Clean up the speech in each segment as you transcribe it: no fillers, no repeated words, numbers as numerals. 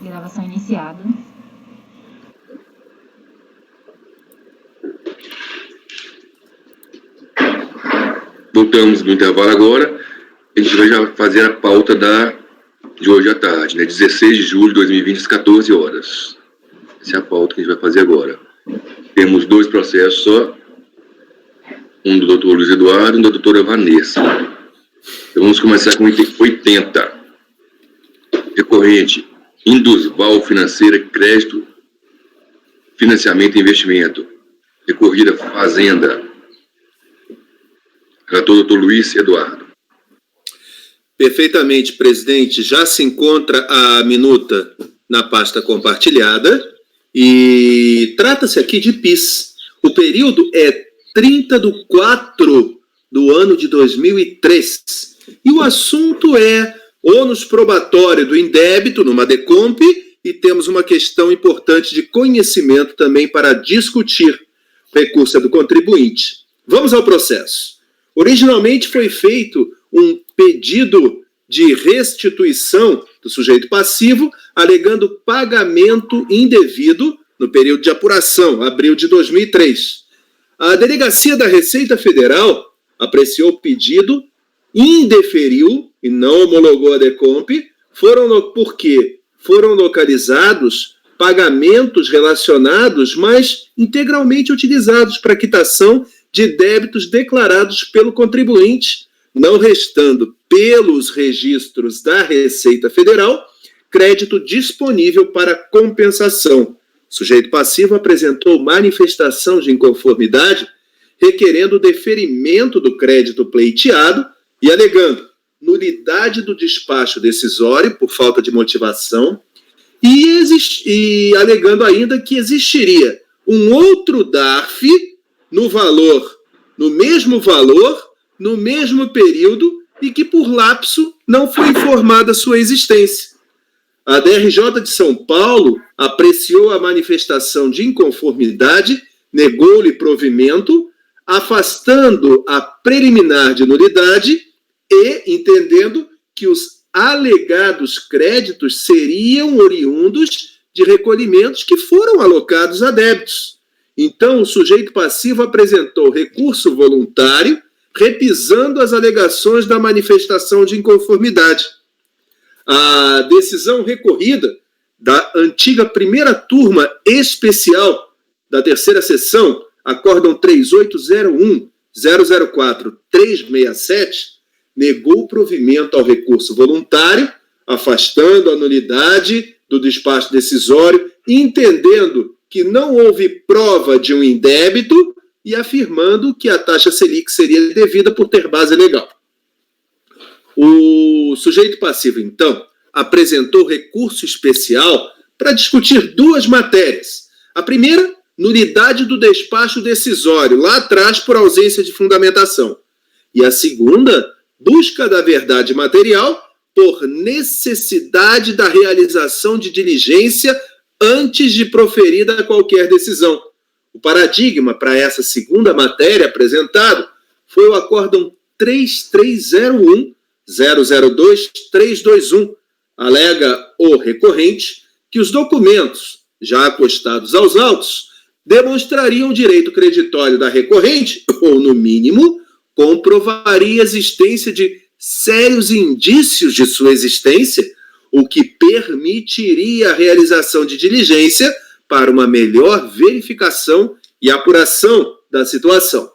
Gravação iniciada. Voltamos no intervalo agora. A gente vai já fazer a pauta de hoje à tarde, né? 16 de julho de 2020, às 14 horas. Essa é a pauta que a gente vai fazer agora. Temos 2 processos só. Um do doutor Luiz Eduardo e um da doutora Vanessa. Então vamos começar com o item 80. Recorrente, Indusval Financeira, Crédito, Financiamento e Investimento. Recorrida Fazenda. Relator doutor Luiz Eduardo. Perfeitamente, presidente. Já se encontra a minuta na pasta compartilhada e trata-se aqui de PIS. O período é 30/4 do ano de 2003. E o assunto é ônus probatório do indébito numa DECOMP e temos uma questão importante de conhecimento também para discutir. O recurso é do contribuinte. Vamos ao processo. Originalmente foi feito um pedido de restituição do sujeito passivo, alegando pagamento indevido no período de apuração, abril de 2003. A Delegacia da Receita Federal apreciou o pedido, indeferiu e não homologou a DECOMP, porque foram localizados pagamentos relacionados, mas integralmente utilizados para quitação de débitos declarados pelo contribuinte, não restando pelos registros da Receita Federal crédito disponível para compensação. O sujeito passivo apresentou manifestação de inconformidade, requerendo o deferimento do crédito pleiteado e alegando nulidade do despacho decisório por falta de motivação e alegando ainda que existiria um outro DARF no mesmo valor, no mesmo período e que por lapso não foi informada sua existência. A DRJ de São Paulo apreciou a manifestação de inconformidade, negou-lhe provimento, afastando a preliminar de nulidade e entendendo que os alegados créditos seriam oriundos de recolhimentos que foram alocados a débitos. Então, o sujeito passivo apresentou recurso voluntário, repisando as alegações da manifestação de inconformidade. A decisão recorrida da antiga primeira turma especial da terceira sessão, acórdão 3801-004-367, negou o provimento ao recurso voluntário, afastando a nulidade do despacho decisório, entendendo que não houve prova de um indébito e afirmando que a taxa Selic seria devida por ter base legal. O sujeito passivo, então, apresentou recurso especial para discutir 2 matérias. A primeira, nulidade do despacho decisório, lá atrás por ausência de fundamentação. E a segunda, busca da verdade material por necessidade da realização de diligência antes de proferida qualquer decisão. O paradigma para essa segunda matéria apresentado foi o acórdão 3301-002-321. Alega o recorrente que os documentos, já acostados aos autos, demonstrariam o direito creditório da recorrente, ou, no mínimo, comprovaria a existência de sérios indícios de sua existência, o que permitiria a realização de diligência para uma melhor verificação e apuração da situação.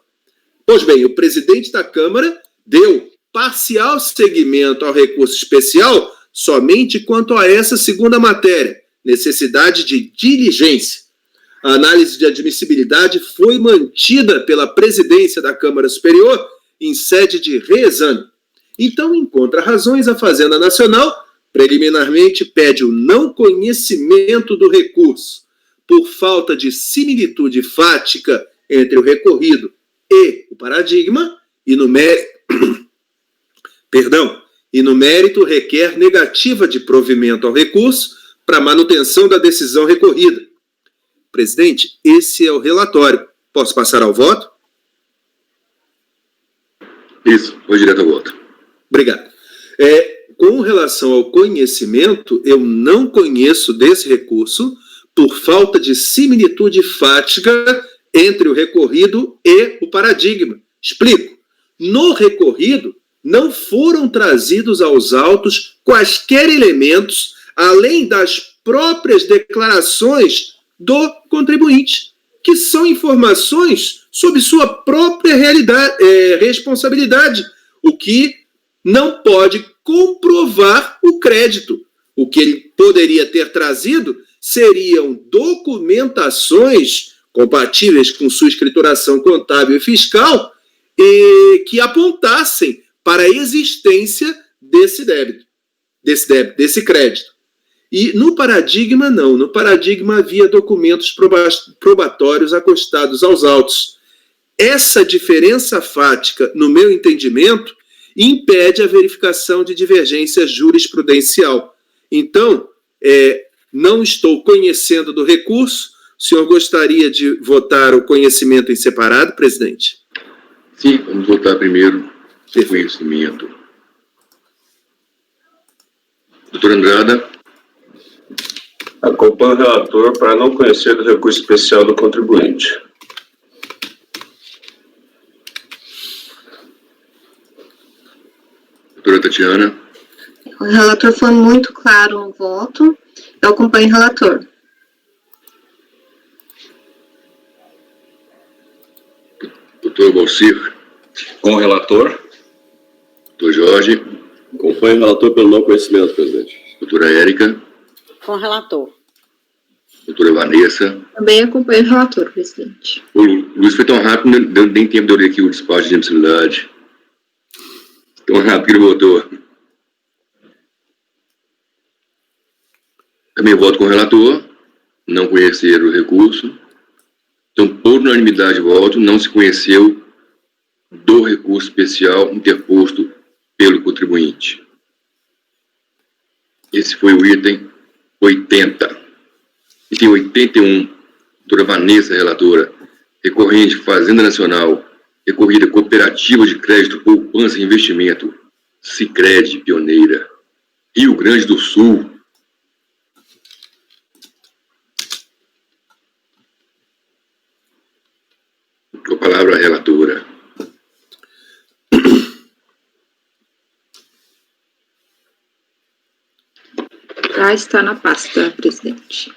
Pois bem, o presidente da Câmara deu parcial seguimento ao recurso especial somente quanto a essa segunda matéria, necessidade de diligência. A análise de admissibilidade foi mantida pela presidência da Câmara Superior em sede de reexame. Então, encontra razões a Fazenda Nacional, preliminarmente pede o não conhecimento do recurso por falta de similitude fática entre o recorrido e o paradigma, e no mérito requer negativa de provimento ao recurso para manutenção da decisão recorrida. Presidente, esse é o relatório. Posso passar ao voto? Isso, vou direto ao voto. Obrigado. com relação ao conhecimento, eu não conheço desse recurso por falta de similitude fática entre o recorrido e o paradigma. Explico. No recorrido, não foram trazidos aos autos quaisquer elementos, além das próprias declarações do contribuinte, que são informações sobre sua própria responsabilidade, o que não pode comprovar o crédito. O que ele poderia ter trazido seriam documentações compatíveis com sua escrituração contábil e fiscal que apontassem para a existência desse crédito. E no paradigma, não. No paradigma havia documentos probatórios acostados aos autos. Essa diferença fática, no meu entendimento, impede a verificação de divergência jurisprudencial. Então, não estou conhecendo do recurso. O senhor gostaria de votar o conhecimento em separado, presidente? Sim, vamos votar primeiro o conhecimento. Doutor Andrada. Acompanho o relator para não conhecer do recurso especial do contribuinte. Doutora Tatiana. O relator foi muito claro no voto. Eu acompanho o relator. Doutor Balcir. Com o relator. Doutor Jorge. Acompanho o relator pelo não conhecimento, presidente. Doutora Érica. Com o relator. Doutora Vanessa. Também acompanho o relator, presidente. O Luiz foi tão rápido, não deu nem tempo de eu ler aqui o despacho de admissibilidade. Tão rápido que ele votou. Também voto com o relator. Não conhecer o recurso. Então, por unanimidade de voto, não se conheceu do recurso especial interposto pelo contribuinte. Esse foi o item 80. Item 81, doutora Vanessa, relatora, recorrente Fazenda Nacional, recorrida Cooperativa de Crédito, Poupança e Investimento, Sicredi, Pioneira, Rio Grande do Sul. Com a palavra a relatora. Já está na pasta, presidente.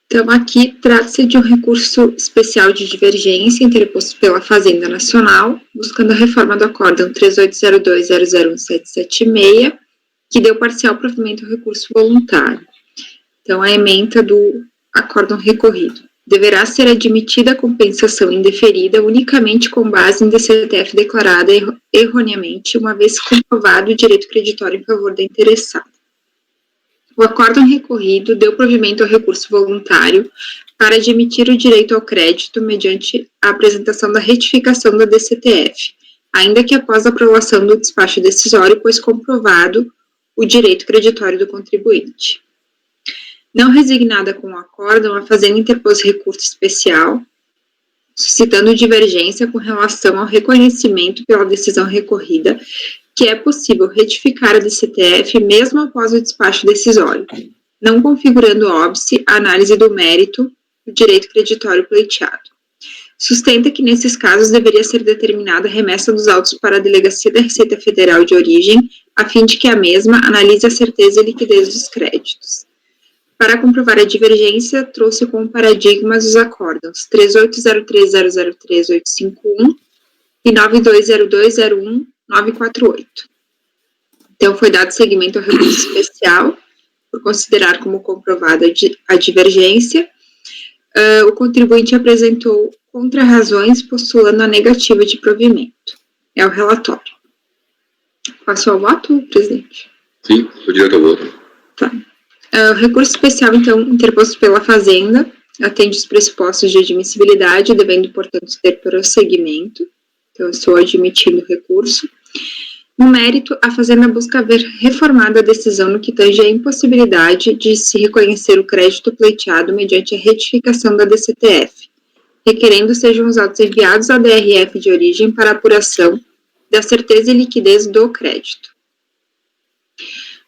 Então, aqui trata-se de um recurso especial de divergência interposto pela Fazenda Nacional, buscando a reforma do Acórdão 3802.001.776, que deu parcial provimento ao recurso voluntário. Então, a ementa do acórdão recorrido. Deverá ser admitida a compensação indeferida unicamente com base em DCTF declarada erroneamente, uma vez comprovado o direito creditório em favor da interessada. O acórdão recorrido deu provimento ao recurso voluntário para admitir o direito ao crédito mediante a apresentação da retificação da DCTF, ainda que após a aprovação do despacho decisório, pois comprovado o direito creditório do contribuinte. Não resignada com o acórdão, a Fazenda interpôs recurso especial, suscitando divergência com relação ao reconhecimento pela decisão recorrida que é possível retificar a DCTF mesmo após o despacho decisório, não configurando óbice a análise do mérito do direito creditório pleiteado. Sustenta que, nesses casos, deveria ser determinada a remessa dos autos para a Delegacia da Receita Federal de origem, a fim de que a mesma analise a certeza e liquidez dos créditos. Para comprovar a divergência, trouxe como paradigmas os acórdãos 3803.003.851 e 9202.01.948. Então, foi dado seguimento ao recurso especial, por considerar como comprovada a divergência. O contribuinte apresentou contrarrazões postulando a negativa de provimento. É o relatório. Passou ao voto, presidente? Sim, sou direto ao voto. Tá. O recurso especial, então, interposto pela Fazenda, atende os pressupostos de admissibilidade, devendo, portanto, ter prosseguimento. Então, eu estou admitindo o recurso. No mérito, a Fazenda busca ver reformada a decisão no que tange a impossibilidade de se reconhecer o crédito pleiteado mediante a retificação da DCTF, requerendo sejam os autos enviados à DRF de origem para apuração da certeza e liquidez do crédito.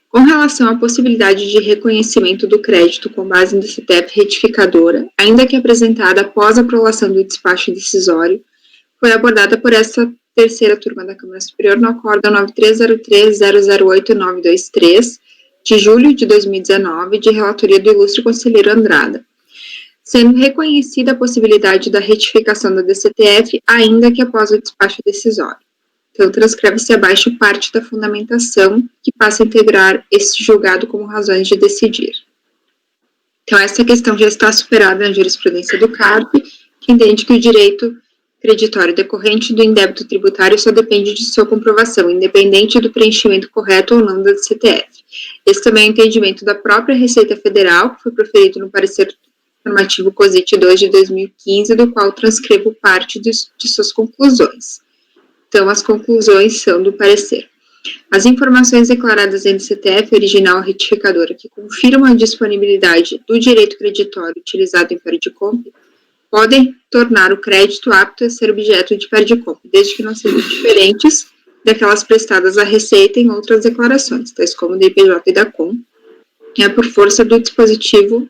Com relação à possibilidade de reconhecimento do crédito com base em DCTF retificadora, ainda que apresentada após a aprovação do despacho decisório, foi abordada por essa terceira turma da Câmara Superior no Acórdão 9303008923, de julho de 2019, de relatoria do ilustre conselheiro Andrada, sendo reconhecida a possibilidade da retificação da DCTF, ainda que após o despacho decisório. Então, transcreve-se abaixo parte da fundamentação que passa a integrar esse julgado como razões de decidir. Então, essa questão já está superada na jurisprudência do CARP, que entende que o direito creditório decorrente do indébito tributário só depende de sua comprovação, independente do preenchimento correto ou não da DCTF. Esse também é o entendimento da própria Receita Federal, que foi proferido no parecer normativo COSIT 2 de 2015, do qual transcrevo parte de suas conclusões. Então, as conclusões são do parecer. As informações declaradas em DCTF original retificadora que confirmam a disponibilidade do direito creditório utilizado em Perdicomp podem tornar o crédito apto a ser objeto de Perdicomp, desde que não sejam diferentes daquelas prestadas à Receita em outras declarações, tais como da IPJ e da COM, por força do dispositivo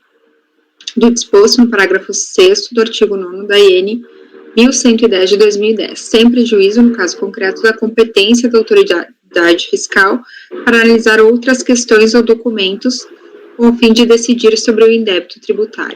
do disposto no parágrafo 6º do artigo 9º da IN 1110 de 2010, sem prejuízo, no caso concreto, da competência da autoridade fiscal para analisar outras questões ou documentos com o fim de decidir sobre o indébito tributário.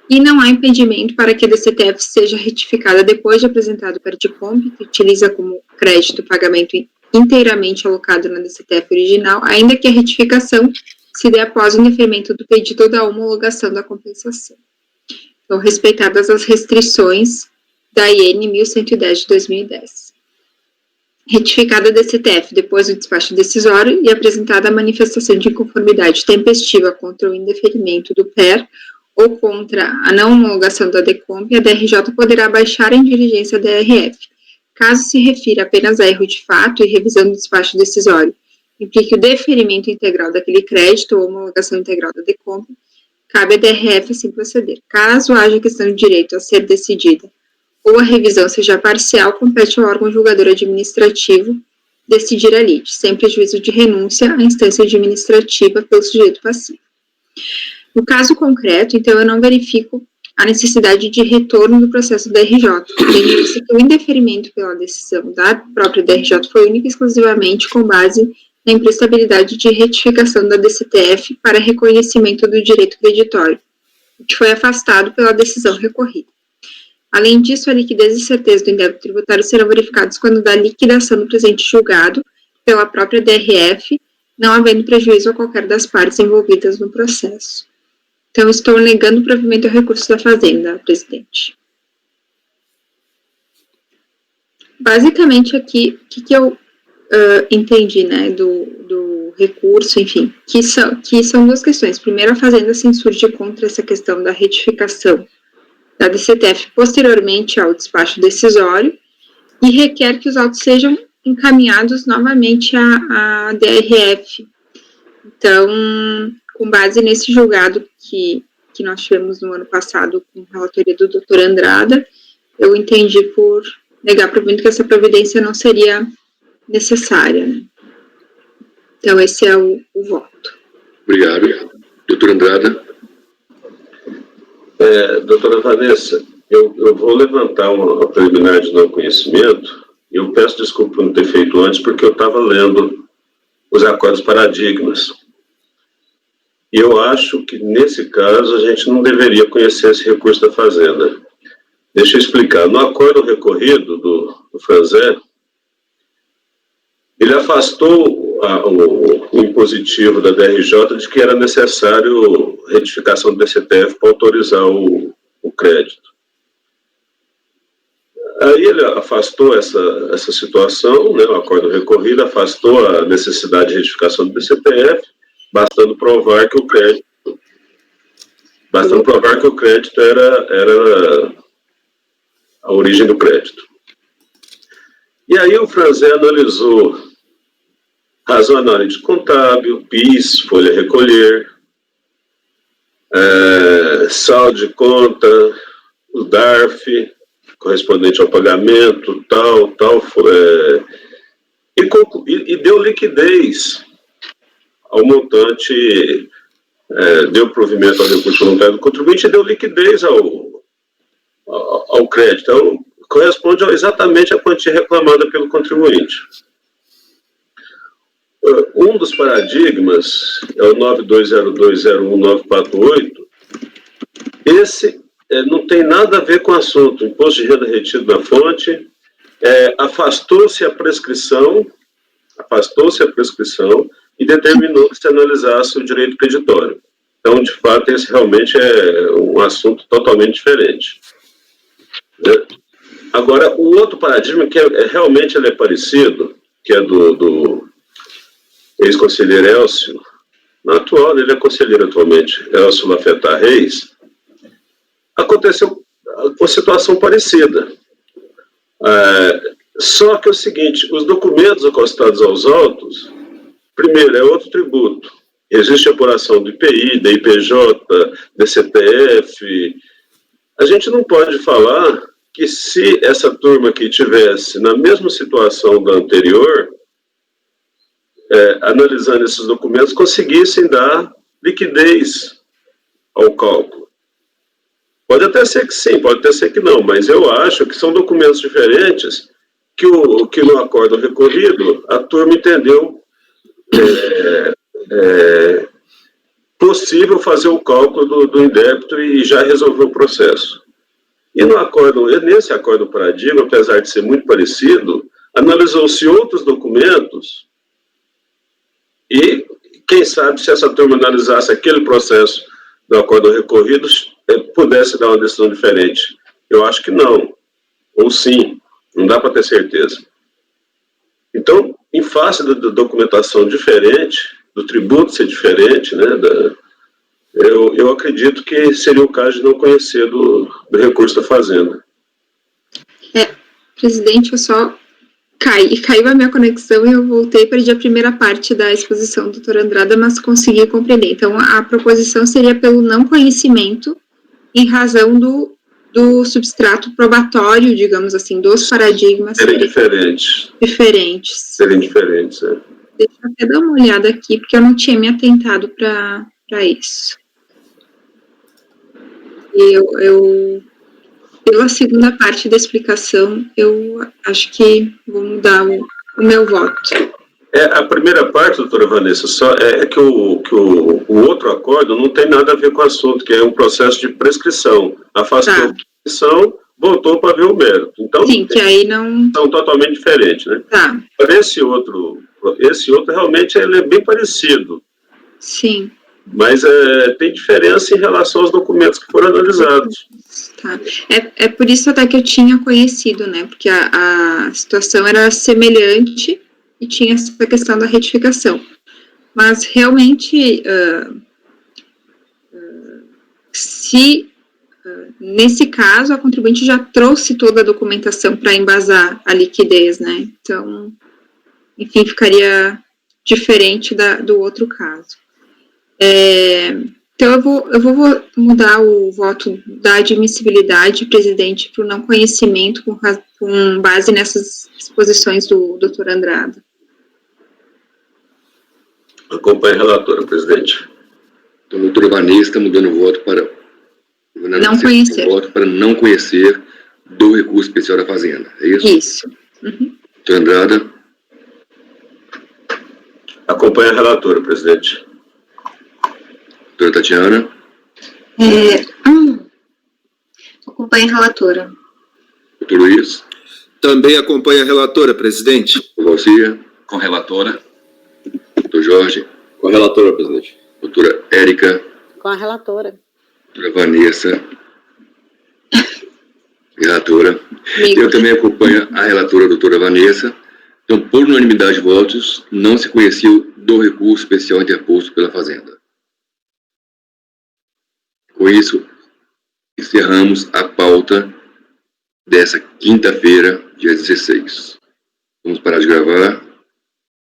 E não há impedimento para que a DCTF seja retificada depois de apresentado o Perdicomp, que utiliza como crédito o pagamento inteiramente alocado na DCTF original, ainda que a retificação se dê após o indeferimento do pedido ou da homologação da compensação. Então, respeitadas as restrições da IN 1110 de 2010. Retificada a DCTF depois do despacho decisório e apresentada a manifestação de inconformidade tempestiva contra o indeferimento do PER ou contra a não homologação da DECOMP, a DRJ poderá baixar em diligência a DRF. Caso se refira apenas a erro de fato e revisão do despacho decisório, implique o deferimento integral daquele crédito ou homologação integral da DECOMP, cabe a DRF assim proceder. Caso haja questão de direito a ser decidida ou a revisão seja parcial, compete ao órgão julgador administrativo decidir a lide, sem prejuízo de renúncia à instância administrativa pelo sujeito passivo. No caso concreto, então, eu não verifico a necessidade de retorno do processo da RJ, tendo-se que o indeferimento pela decisão da própria DRJ foi única e exclusivamente com base na imprestabilidade de retificação da DCTF para reconhecimento do direito creditório, que foi afastado pela decisão recorrida. Além disso, a liquidez e certeza do indébito tributário serão verificados quando da liquidação do presente julgado pela própria DRF, não havendo prejuízo a qualquer das partes envolvidas no processo. Então, estou negando o provimento ao recurso da Fazenda, presidente. Basicamente, aqui, o que eu entendi, né, do recurso, enfim, que são duas questões. Primeiro, a Fazenda se insurge contra essa questão da retificação da DCTF posteriormente ao despacho decisório e requer que os autos sejam encaminhados novamente à DRF. Então, com base nesse julgado que nós tivemos no ano passado com a relatoria do Dr. Andrada, eu entendi por negar provimento que essa providência não seria necessária, né? Então, esse é o voto. Obrigado. Doutor Andrada. Doutora Vanessa, eu vou levantar uma preliminar de não conhecimento. Eu peço desculpa por não ter feito antes, porque eu estava lendo os acordos paradigmas. E eu acho que, nesse caso, a gente não deveria conhecer esse recurso da Fazenda. Deixa eu explicar. No acordo recorrido do Franzé, ele afastou o impositivo da DRJ de que era necessário retificação do DCTF para autorizar o crédito. Aí ele afastou essa situação, né, o acordo recorrido afastou a necessidade de retificação do DCTF, bastando provar que o crédito era a origem do crédito. E aí o Franzé analisou razão analítica contábil, PIS, folha a recolher, saldo de conta, o DARF, correspondente ao pagamento, tal, e deu liquidez ao montante, deu provimento ao recurso voluntário do contribuinte e deu liquidez ao crédito. Então, corresponde exatamente à quantia reclamada pelo contribuinte. Um dos paradigmas é o 9202014948. Esse não tem nada a ver com o assunto. Imposto de renda retido na fonte, afastou-se a prescrição e determinou que se analisasse o direito creditório. Então, de fato, esse realmente é um assunto totalmente diferente. Agora, o outro paradigma, que realmente ele é parecido, que é do ex-conselheiro Elcio, na atual, ele é conselheiro atualmente, Elcio Lafetar Reis, aconteceu uma situação parecida. Só que é o seguinte, os documentos acostados aos autos, primeiro, é outro tributo. Existe apuração do IPI, da IPJ, da CPF. A gente não pode falar que se essa turma aqui tivesse na mesma situação da anterior, analisando esses documentos, conseguissem dar liquidez ao cálculo. Pode até ser que sim, pode até ser que não, mas eu acho que são documentos diferentes que no acórdão recorrido a turma entendeu possível fazer o cálculo do indébito e já resolver o processo. E nesse acórdão paradigma, apesar de ser muito parecido, analisou-se outros documentos e, quem sabe, se essa turma analisasse aquele processo do acórdão recorrido, pudesse dar uma decisão diferente. Eu acho que não, ou sim, não dá para ter certeza. Então, em face da documentação diferente, do tributo ser diferente, né, eu acredito que seria o caso de não conhecer do recurso da Fazenda. Presidente, eu só caiu a minha conexão e eu voltei, perdi a primeira parte da exposição do doutor Andrada, mas consegui compreender. Então, a proposição seria pelo não conhecimento em razão do substrato probatório, digamos assim, dos paradigmas serem diferentes. Serem diferentes, Deixa eu até dar uma olhada aqui, porque eu não tinha me atentado para isso. E pela segunda parte da explicação, eu acho que vou mudar o meu voto. A primeira parte, doutora Vanessa, só é que o outro acordo não tem nada a ver com o assunto, que é um processo de prescrição. Afastou a prescrição, voltou para ver o mérito. Então, sim, que aí não... São totalmente diferentes, né? Tá. Esse outro realmente ele é bem parecido. Sim. Mas tem diferença em relação aos documentos que foram analisados. Tá. É por isso até que eu tinha conhecido, né? Porque a situação era semelhante e tinha essa questão da retificação. Mas, realmente, nesse caso, a contribuinte já trouxe toda a documentação para embasar a liquidez, né? Então, enfim, ficaria diferente do outro caso. Então, eu vou mudar o voto da admissibilidade, presidente, para o não conhecimento com base nessas exposições do doutor Andrada. Acompanhe a relatora, presidente. Então, a doutora Vanessa está mudando o voto para não conhecer. Voto para não conhecer do recurso especial da Fazenda, é isso? Isso. Uhum. Doutora Andrada. Acompanhe a relatora, presidente. Doutora Tatiana. Acompanhe a relatora. Doutor Luiz. Também acompanha a relatora, presidente. Doutor Valcia. Com relatora. Doutor Jorge. Com relatora, presidente. Doutora Érica. Com a relatora. Doutora Vanessa. Relatora. Eu também acompanho a relatora, doutora Vanessa. Então, por unanimidade de votos, não se conhecia do recurso especial interposto pela Fazenda. Com isso, encerramos a pauta dessa quinta-feira, dia 16. Vamos parar de gravar.